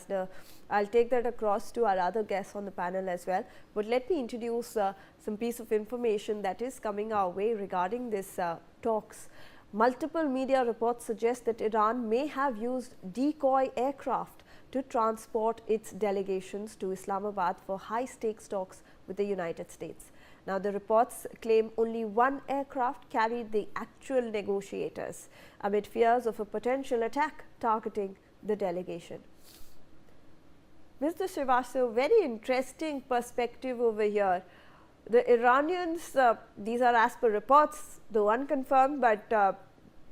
Ambassador. I'll take that across to our other guests on the panel as well. But let me introduce some piece of information that is coming our way regarding this talks. Multiple media reports suggest that Iran may have used decoy aircraft to transport its delegations to Islamabad for high-stakes talks with the United States. Now, the reports claim only one aircraft carried the actual negotiators amid fears of a potential attack targeting the delegation. Mr. Srivastava, very interesting perspective over here. The Iranians, these are as per reports, though unconfirmed, but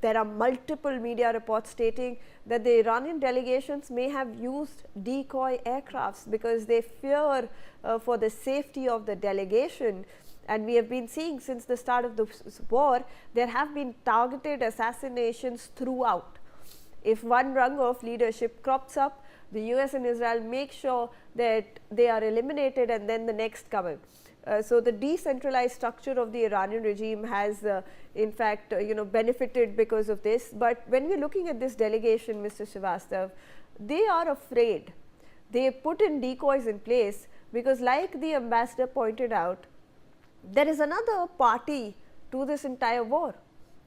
there are multiple media reports stating that the Iranian delegations may have used decoy aircrafts because they fear for the safety of the delegation. And we have been seeing since the start of the war, there have been targeted assassinations throughout. If one rung of leadership crops up, the US and Israel make sure that they are eliminated and then the next come in. So, the decentralized structure of the Iranian regime has in fact benefited because of this. But when we are looking at this delegation, Mr. Srivastava, they are afraid. They put in decoys in place because, like the ambassador pointed out, there is another party to this entire war,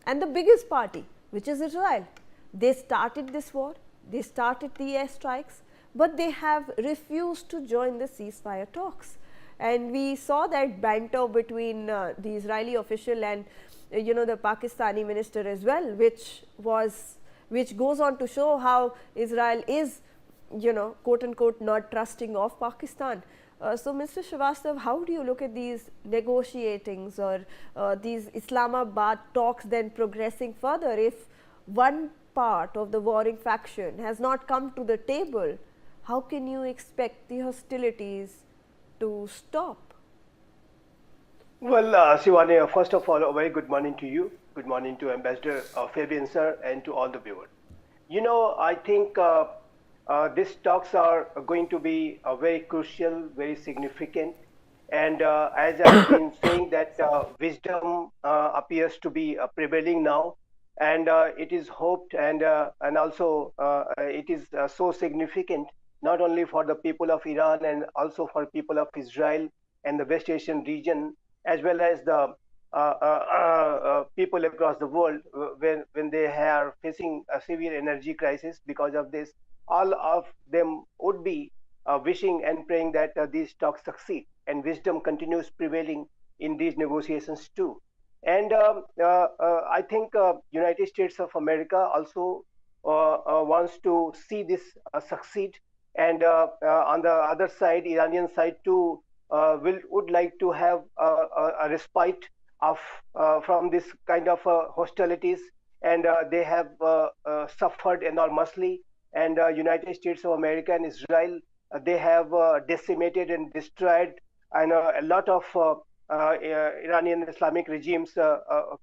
and the biggest party, which is Israel. They started this war, they started the airstrikes, but they have refused to join the ceasefire talks. And we saw that banter between the Israeli official and the Pakistani minister as well, which goes on to show how Israel is quote unquote not trusting of Pakistan. So, Mr. Srivastava, how do you look at these negotiatings or these Islamabad talks then progressing further if one part of the warring faction has not come to the table? How can you expect the hostilities to stop? Well, Shivani, first of all, a very good morning to you. Good morning to Ambassador Fabian sir and to all the viewers. I think these talks are going to be very crucial, very significant. And as I've been saying that wisdom appears to be prevailing now. And it is hoped and also it is so significant not only for the people of Iran and also for people of Israel and the West Asian region, as well as the people across the world when they are facing a severe energy crisis because of this. All of them would be wishing and praying that these talks succeed and wisdom continues prevailing in these negotiations too. And I think United States of America also wants to see this succeed. And on the other side, Iranian side too, would like to have a respite of from this kind of hostilities, and they have suffered enormously. And United States of America and Israel, they have decimated and destroyed and a lot of Iranian Islamic regime's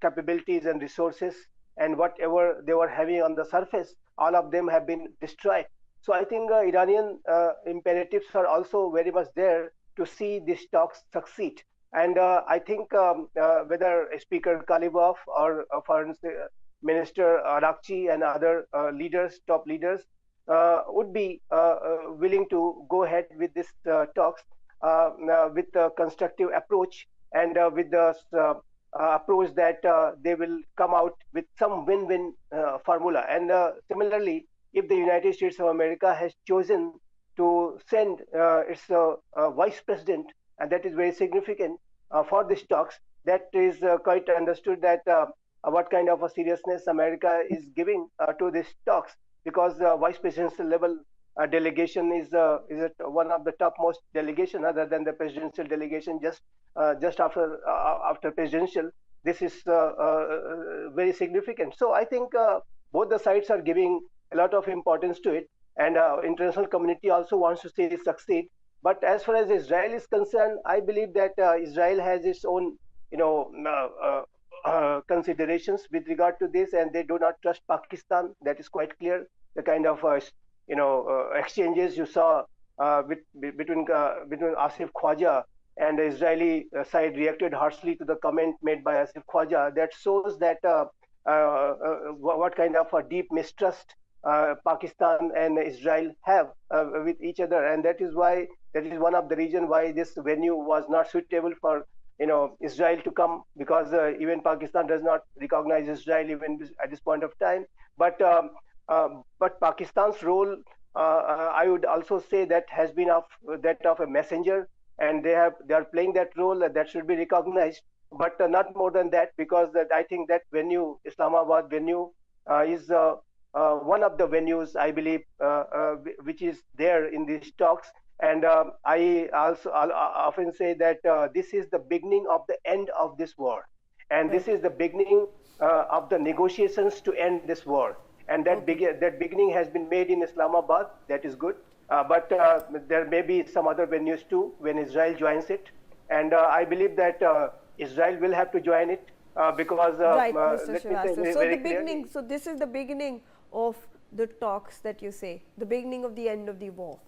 capabilities and resources, and whatever they were having on the surface, all of them have been destroyed. So I think Iranian imperatives are also very much there to see these talks succeed. And I think whether Speaker Kalibov or Foreign Minister Arakchi and other leaders, top leaders, would be willing to go ahead with these talks with a constructive approach and with the approach that they will come out with some win-win formula. And similarly, if the United States of America has chosen to send its vice president, and that is very significant for these talks, that is quite understood that what kind of a seriousness America is giving to these talks, because vice presidential level delegation is one of the topmost delegation other than the presidential delegation. Just after presidential, this is very significant. So I think both the sides are giving a lot of importance to it, and international community also wants to see this succeed. But as far as Israel is concerned, I believe that Israel has its own considerations with regard to this, and they do not trust Pakistan. That is quite clear. The kind of exchanges you saw between Asif Khwaja and the Israeli side reacted harshly to the comment made by Asif Khwaja. That shows that what kind of a deep mistrust Pakistan and Israel have with each other, and that is one of the reason why this venue was not suitable for Israel to come, because even Pakistan does not recognize Israel even at this point of time. But but Pakistan's role, I would also say, that has been of that of a messenger, and they are playing that role that should be recognized, but not more than that, because that I think that venue, Islamabad venue, is one of the venues, I believe, which is there in these talks. And I also often say that this is the beginning of the end of this war, and this Right. is the beginning of the negotiations to end this war. And Okay. that beginning has been made in Islamabad. That is good, but there may be some other venues too when Israel joins it, and I believe that Israel will have to join it because Right, Mr. let me say Srivastava. So the very clearly. beginning, so this is the beginning of the talks that you say, the beginning of the end of the war.